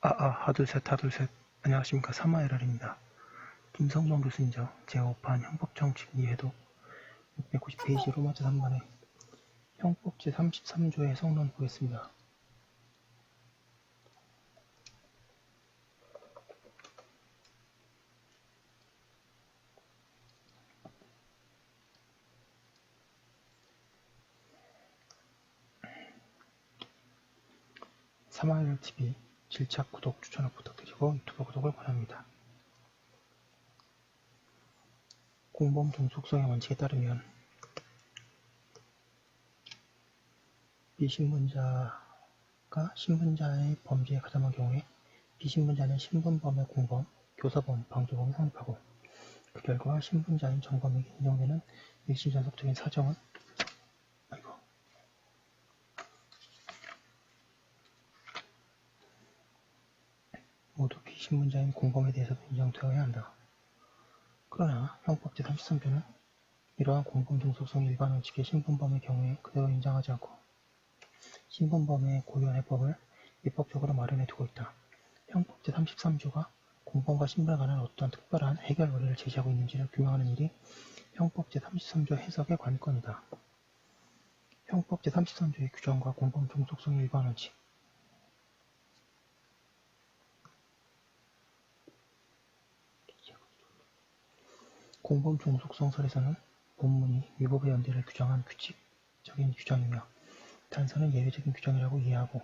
하둘셋 하둘셋. 안녕하십니까. 3화LR입니다. 김성동 교수인저 제5판 형법정칙 2회독 690페이지 로마자 3번에 형법 제33조의 해석론 보겠습니다. 삼화LRTV 질착, 구독, 추천을 부탁드리고 유튜브 구독을 권합니다. 공범 종속성의 원칙에 따르면 비신분자가 신분자의 범죄에 가담한 경우에 비신분자는 신분범의 공범, 교사범, 방조범이 성립하고 그 결과 신분자인 정범에게 인정되는 일시전속적인 사정은 모두 비신분자인 공범에 대해서도 인정되어야 한다. 그러나 형법 제33조는 이러한 공범 종속성 일반 원칙의 신분범의 경우에 그대로 인정하지 않고 신분범의 고유한 해법을 입법적으로 마련해 두고 있다. 형법 제33조가 공범과 신분에 관한 어떠한 특별한 해결 원리를 제시하고 있는지를 규명하는 일이 형법 제33조 해석의 관건이다. 형법 제33조의 규정과 공범 종속성 일반 원칙 공범 종속성설에서는 본문이 위법의 연대를 규정한 규칙적인 규정이며 단서는 예외적인 규정이라고 이해하고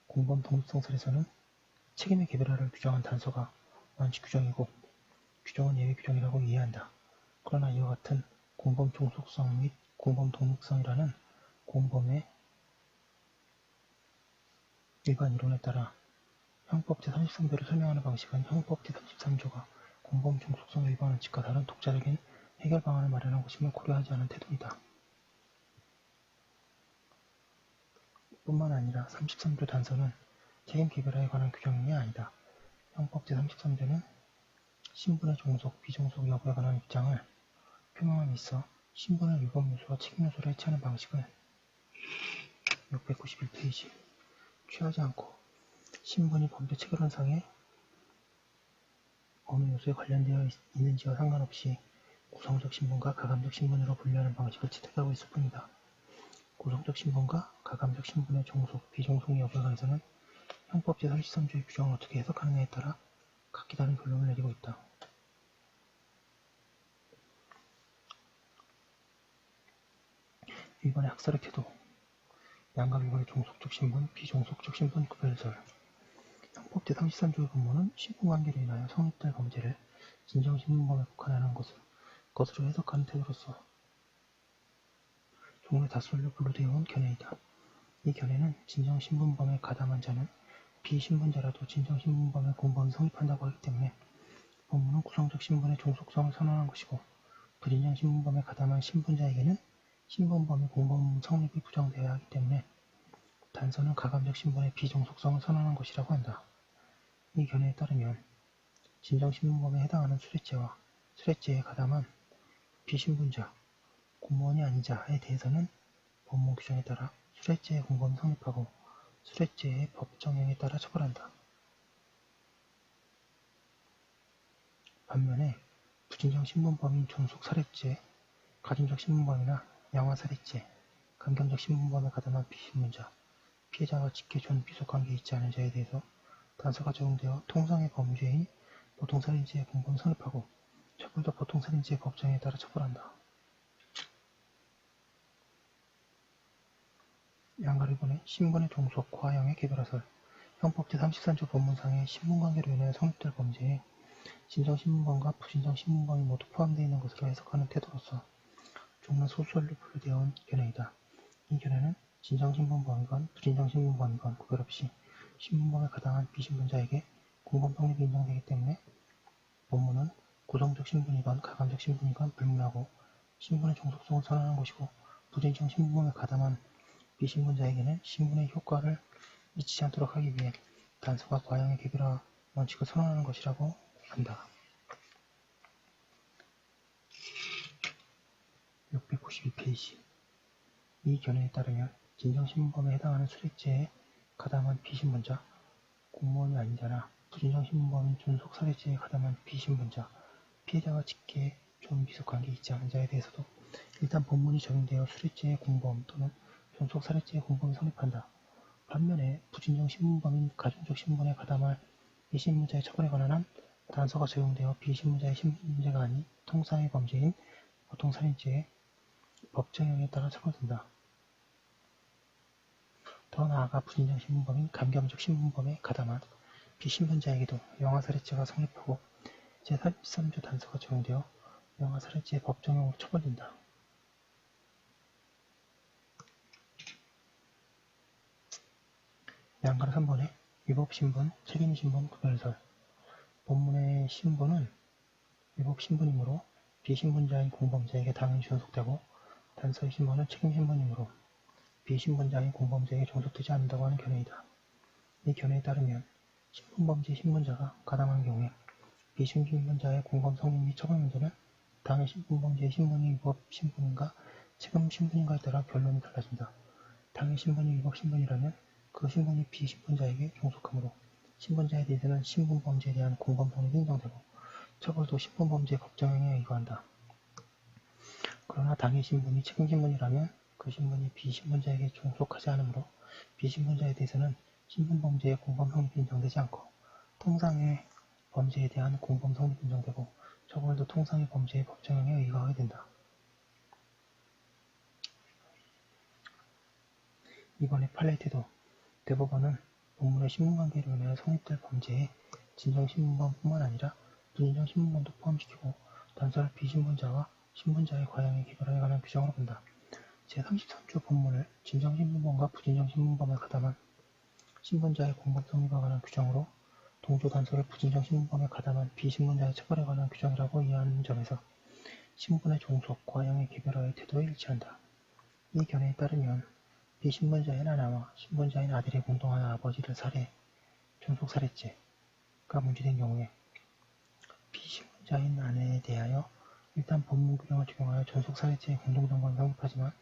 공범 독립성설에서는 책임의 개별화를 규정한 단서가 원칙 규정이고 규정은 예외 규정이라고 이해한다. 그러나 이와 같은 공범 종속성 및 공범 독립성이라는 공범의 일반 이론에 따라 형법 제33조를 설명하는 방식은 형법 제33조가 공범 종속성 일반 원칙과 다른 독자적인 해결 방안을 마련한 것임을 고려하지 않은 태도이다. 뿐만 아니라 33조 단서는 책임 개별화에 관한 규정이 아니다. 형법 제33조는 신분의 종속, 비종속 여부에 관한 입장을 표명함에 있어 신분의 위법 요소와 책임 요소를 해체하는 방식을 691페이지 취하지 않고 신분이 범죄 체결원상에 어느 요소에 관련되어 있는지와 상관없이 구성적 신분과 가감적 신분으로 분류하는 방식을 채택하고 있을 뿐이다. 구성적 신분과 가감적 신분의 종속, 비종속 여부에 관해서는 형법 제33조의 규정을 어떻게 해석하느냐에 따라 각기 다른 결론을 내리고 있다. 일반의 학살의 태도, 양각 일본의 종속적 신분, 비종속적 신분 구별설. 형법 제33조의 본문은 신분관계로 인하여 성립될 범죄를 진정신분범에 국한하는 것으로 해석하는 태도로서 종래 다수로 분류되어 온 견해이다. 이 견해는 진정신분범에 가담한 자는 비신분자라도 진정신분범의 공범이 성립한다고 하기 때문에 본문은 구성적 신분의 종속성을 선언한 것이고 부진정신분범에 가담한 신분자에게는 신분범의 공범 성립이 부정되어야 하기 때문에 단서는 가감적 신분의 비종속성을 선언한 것이라고 한다. 이 견해에 따르면 진정신분범에 해당하는 수뢰죄와 수뢰죄에 가담한 비신분자, 공무원이 아닌 자에 대해서는 본문 규정에 따라 수뢰죄의 공범이 성립하고 수뢰죄의 법정형에 따라 처벌한다. 반면에 부진정 신분범인 존속 살해죄, 가중적 신분범이나 양화 살해죄, 감경적 신분범에 가담한 비신분자, 피해자와 직계 전 비속 관계에 있지 않은 자에 대해서 단서가 적용되어 통상의 범죄인 보통살인죄의 공범이 성립하고 처벌도 보통살인죄의 법정에 따라 처벌한다. 양가일본의 신분의 종속, 과형의 개별화설. 형법 제33조 본문상의 신분관계로 인하여 성립될 범죄에 진정신분범과 부진정신분범이 모두 포함되어 있는 것으로 해석하는 태도로서 종래 소수설로 분류되어 온 견해이다. 이 견해는 진정신분범이건 부진정신분범이건 구별 없이 신분범에 가담한 비신분자에게 공범 성립이 인정되기 때문에 본문은 구성적 신분이건 가감적 신분이건 불문하고 신분의 종속성을 선언한 것이고 부진정 신분범에 가담한 비신분자에게는 신분의 효과를 미치지 않도록 하기 위해 단서가 과형의 개별화 원칙을 선언하는 것이라고 한다. 692페이지 이 견해에 따르면 진정신분범에 해당하는 수뢰죄에 가담한 비신분자, 공무원이 아니잖아. 부진정 신문범인 존속 살해죄에 가담한 비신분자, 피해자와 직계 좀 미숙관계 있지 않은 자에 대해서도 일단 본문이 적용되어 수뢰죄의 공범 또는 존속 살해죄의 공범이 성립한다. 반면에 부진정 신문범인 가중적 신분에 가담할 비신분자의 처벌에 관한 한 단서가 적용되어 비신분자의 신분문제가 아닌 통상의 범죄인 보통살인죄의 법정형에 따라 처벌된다. 더 나아가 부진정 신문범인 감경적 신문범에 가담한 비신분자에게도 영아살해죄가 성립하고 제33조 단서가 적용되어 영아살해죄의 법정형으로 처벌된다. 양가로 3번에 위법신분, 책임신분 구별설. 본문의 신분은 위법신분이므로 비신분자인 공범자에게 당연히 존속되고 단서의 신분은 책임신분이므로 비신분자인 공범자에게 존속되지 않는다고 하는 견해이다. 이 견해에 따르면 신분범죄 신분자가 가담한 경우에 비신분자의 공범 성립 및 처벌 문제는 당해 신분범죄의 신분이 위법신분인가 책임신분인가에 따라 결론이 달라진다. 당해 신분이 위법신분이라면 그 신분이 비신분자에게 종속하므로 신분자에 대해서는 신분범죄에 대한 공범 성립이 인정되고 처벌도 신분범죄 법정형에 의거한다. 그러나 당해 신분이 책임신분이라면 그 신분이 비신분자에게 종속하지 않으므로 비신분자에 대해서는 신분범죄의 공범 성립이 인정되지 않고 통상의 범죄에 대한 공범 성립이 인정되고 처벌도 통상의 범죄의 법정형에 의거하게 된다. 이번에 판례태도 대법원은 본문의 신분관계로 인하여 성립될 범죄에 진정신분범뿐만 아니라 부진정 신분범도 포함시키고 단서를 비신분자와 신분자의 과형의 개별화에 관한 규정으로 본다. 제33조 본문을 진정신분범과 부진정신분범에 가담한 신분자의 공범 성립에 관한 규정으로 동조 단서를 부진정 신분범에 가담한 비신분자의 처벌에 관한 규정이라고 이해하는 점에서 신분의 종속, 과형의 개별화의 태도에 일치한다. 이 견해에 따르면 비신분자인 아내와 신분자인 아들이 공동하여 아버지를 살해, 존속살해죄가 문제된 경우에 비신분자인 아내에 대하여 일단 법문 규정을 적용하여 존속살해죄의 공동정범이 성립하지만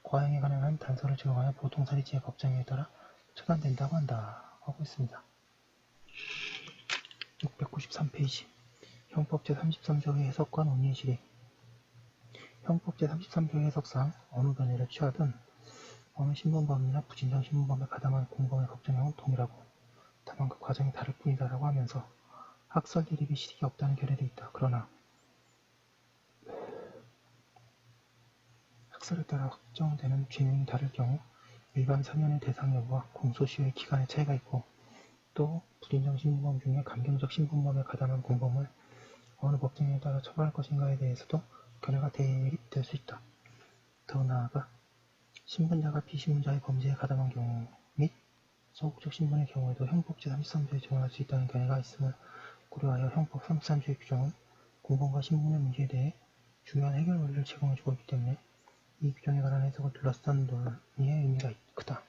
과형에 관한 한 단서를 적용하여 보통살해죄의 법정에 따라 처단된다고 한다. 하고 있습니다. 693페이지 형법 제33조의 해석과 논의의 실익. 형법 제33조의 해석상 어느 견해를 취하든 어느 신분범이나 부진정 신분범에 가담한 공범의 법정형은 동일하고 다만 그 과정이 다를 뿐이다라고 하면서 학설 대립의 실익이 없다는 견해도 있다. 그러나 학설에 따라 확정되는 죄명이 다를 경우 일반 사면의 대상 여부와 공소시효의 기간의 차이가 있고 또 부진정 신분범 중에 감경적 신분범에 가담한 공범을 어느 법정에 따라 처벌할 것인가에 대해서도 견해가 대립될 수 있다. 더 나아가 신분자가 비신분자의 범죄에 가담한 경우 및 소극적 신분의 경우에도 형법 제33조에 적용할 수 있다는 견해가 있음을 고려하여 형법 33조의 규정은 공범과 신분의 문제에 대해 중요한 해결 원리를 제공해주고 있기 때문에 이 규정에 관한 해석을 둘러싼 논의의 의미가 크다.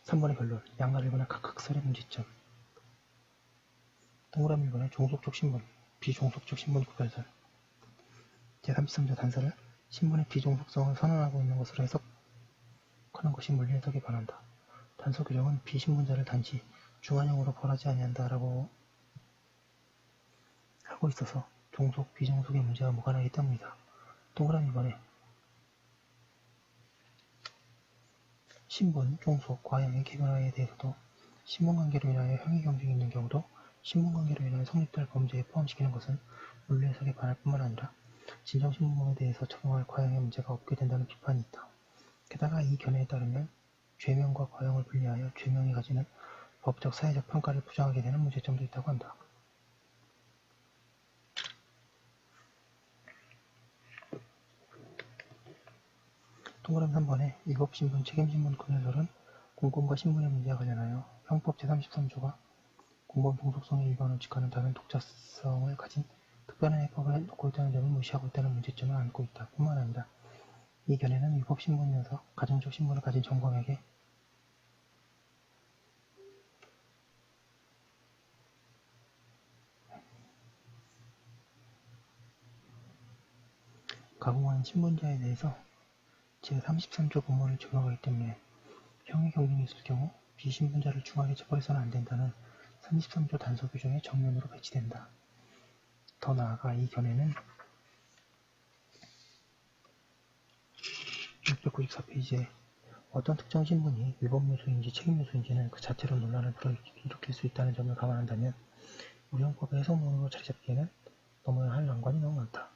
3번의 결론, 양가 1번의 각 학설의 문제점. 동그라미 1번의 종속적 신분, 비종속적 신분 구별설. 제33조 단서를 신분의 비종속성을 선언하고 있는 것으로 해석하는 것이 물리해석에 반한다. 단서 규정은 비신분자를 단지 중한형으로 벌하지 아니한다라고 하고 있어서 종속, 비종속의 문제와 무관하기 때문이다. 동그라미 2번에 신분, 종속, 과형의 개별화에 대해서도 신분관계로 인하여 형의 경쟁이 있는 경우도 신분관계로 인하여 성립될 범죄에 포함시키는 것은 물리해석에 반할 뿐만 아니라 진정신분범에 대해서 적용할 과형의 문제가 없게 된다는 비판이 있다. 게다가 이 견해에 따르면 죄명과 과형을 분리하여 죄명이 가지는 법적, 사회적 평가를 부정하게 되는 문제점도 있다고 한다. 동그라미 3번에 위법신분, 책임신분 구별설은 공범과 신분의 문제와 관련하여 형법 제33조가 공범 종속성의 일반을 직하는 다른 독자성을 가진 특별한 해법을 놓고 있다는 점을 무시하고 있다는 문제점을 안고 있다. 뿐만 아니라 이 견해는 위법신분이면서 가정적 신분을 가진 정범에게 가공한 신분자에 대해서 제33조 본문을 적용하기 때문에 형의 경중이 있을 경우 비신분자를 중하게 처벌해서는 안 된다는 33조 단서 규정의 정면으로 배치된다. 더 나아가 이 견해는 694페이지에 어떤 특정 신분이 위법 요소인지 책임 요소인지는 그 자체로 논란을 불러일으킬 수 있다는 점을 감안한다면 우리 헌법의 해석론으로 자리잡기에는 넘어야 할 난관이 너무 많다.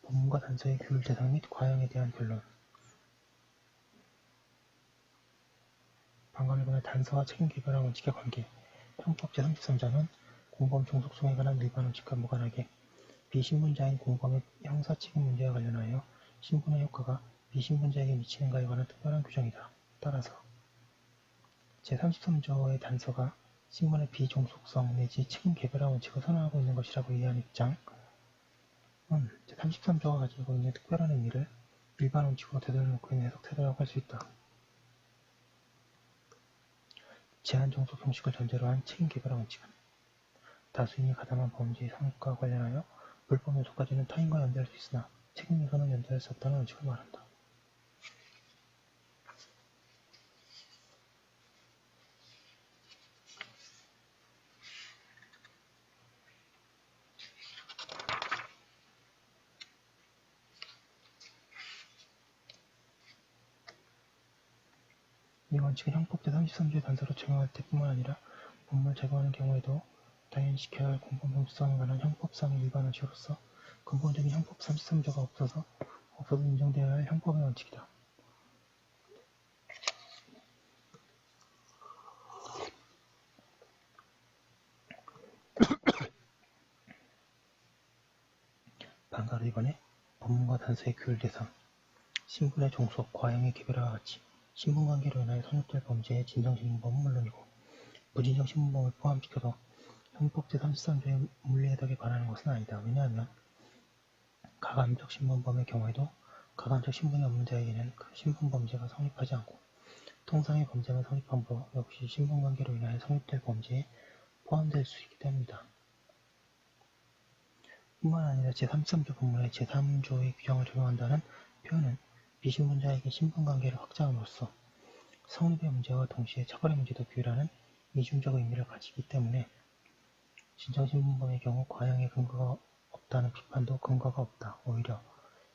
본문과 단서의 규율 대상 및 과형에 대한 결론. 방금 일본의 단서와 책임 개별화 원칙의 관계. 형법 제33조는 공범 종속성에 관한 일반 원칙과 무관하게 비신분자인 공범의 형사 책임 문제와 관련하여 신분의 효과가 비신분자에게 미치는가에 관한 특별한 규정이다. 따라서 제33조의 단서가 신분의 비종속성 내지 책임 개별화 원칙을 선언하고 있는 것이라고 이해하는 입장은 제33조가 가지고 있는 특별한 의미를 일반 원칙으로 되돌려 놓고 있는 해석 태도라고 할 수 있다. 제한 종속 형식을 전제로 한 책임 개별화 원칙은 다수인이 가담한 범죄의 성립과 관련하여 불법 요소까지는 타인과 연대할 수 있으나 책임 요소는 연대할 수 없다는 원칙을 말한다. 이 원칙은 형법 제33조의 단서로 적용할 때뿐만 아니라 본문을 제거하는 경우에도 당연히 지켜야 할 공범 정치성에 관한 형법상의 일반 원칙으로서 근본적인 형법 33조가 없어도 인정되어야 할 형법의 원칙이다. 반가로 이번에 본문과 단서의 규율 대상, 신분의 종속, 과형의 개별화와 같이 신분관계로 인하여 성립될 범죄의 진정신분범은 물론이고 무진정신분범을 포함시켜도 형법 제33조의 물리해석에 관하는 것은 아니다. 왜냐하면 가감적 신분범의 경우에도 가감적 신분이 없는 자에게는 그 신분범죄가 성립하지 않고 통상의 범죄만 성립함으로 역시 신분관계로 인하여 성립될 범죄에 포함될 수 있기 때문이다. 뿐만 아니라 제33조 본문의 제3조의 규정을 적용한다는 표현은 비신분자에게 신분관계를 확장함으로써 성립의 문제와 동시에 처벌의 문제도 규율하는 이중적 의미를 가지기 때문에 진정신분범의 경우 과형의 근거가 없다는 비판도 근거가 없다. 오히려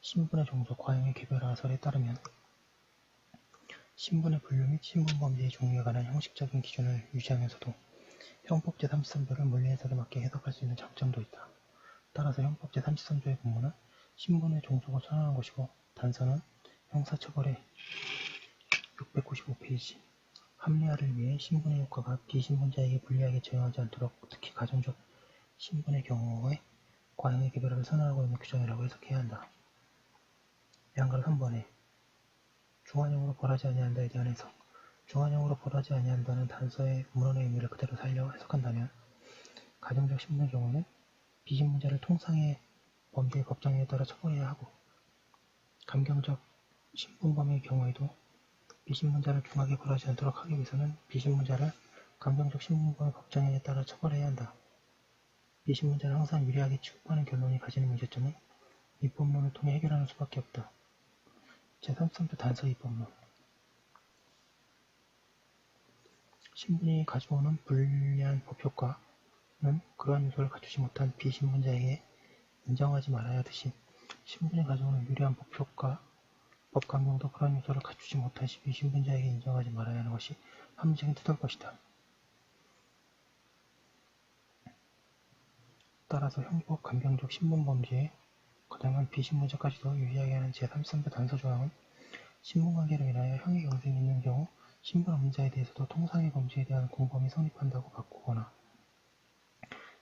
신분의 종속, 과형의 개별화설에 따르면 신분의 분류 및 신분범죄의 종류에 관한 형식적인 기준을 유지하면서도 형법 제33조를 물리해석에 맞게 해석할 수 있는 장점도 있다. 따라서 형법 제33조의 본문은 신분의 종속을 선언한 것이고 단서는 형사처벌의 695페이지 합리화를 위해 신분의 효과가 비신분자에게 불리하게 적용하지 않도록 특히 가정적 신분의 경우에 과형의 개별화를 선언하고 있는 규정이라고 해석해야 한다. 양가로 3번에 중환형으로 벌하지 아니한다에 대한 해석. 중환형으로 벌하지 아니한다는 단서의 문헌의 의미를 그대로 살려 해석한다면 가정적 신분의 경우는 비신분자를 통상의 범죄의 법정에 따라 처벌해야 하고 감경적 신분범의 경우에도 비신분자를 중하게 벌하지 않도록 하기 위해서는 비신분자를 감경적 신분범의 법정에 따라 처벌해야 한다. 비신분자를 항상 유리하게 취급하는 결론이 가지는 문제점은 입법론을 통해 해결하는 수밖에 없다. 제33조 단서 입법론. 신분이 가져오는 불리한 법효과는 그러한 요소를 갖추지 못한 비신분자에게 인정하지 말아야 하듯이 신분이 가져오는 유리한 법효과, 법감경도 그러한 요소를 갖추지 못한 비신분자에게 인정하지 말아야 하는 것이 합리적인 뜻일 것이다. 따라서 형법 감경적 신분범죄에 거듭난 비신분자까지도 유의하게 하는 제33조 단서 조항은 신분관계로 인하여 형의 경쟁이 있는 경우 신분 없는 자에 대해서도 통상의 범죄에 대한 공범이 성립한다고 바꾸거나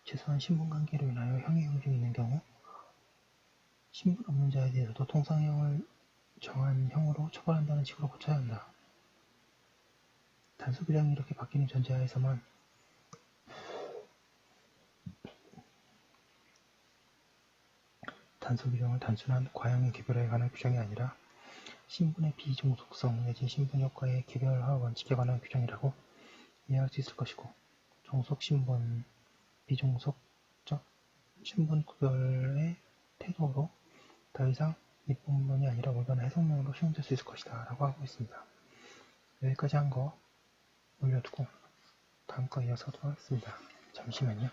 최소한 신분관계로 인하여 형의 경쟁이 있는 경우 신분 없는 자에 대해서도 통상형을 정한 형으로 처벌한다는 식으로 고쳐야 한다. 단서 규정이 이렇게 바뀌는 전제하에서만 단서 규정은 단순한 과형의 개별화에 관한 규정이 아니라 신분의 비종속성 내지 신분 효과의 개별화 원칙에 관한 규정이라고 이해할 수 있을 것이고 종속 신분, 비종속적 신분 구별의 태도로 더 이상 입법문이 아니라 올바른 해석문으로 시용될 수 있을 것이다 라고 하고 있습니다. 여기까지 한 거 올려두고 다음 거 이어서 하도록 하겠습니다. 잠시만요.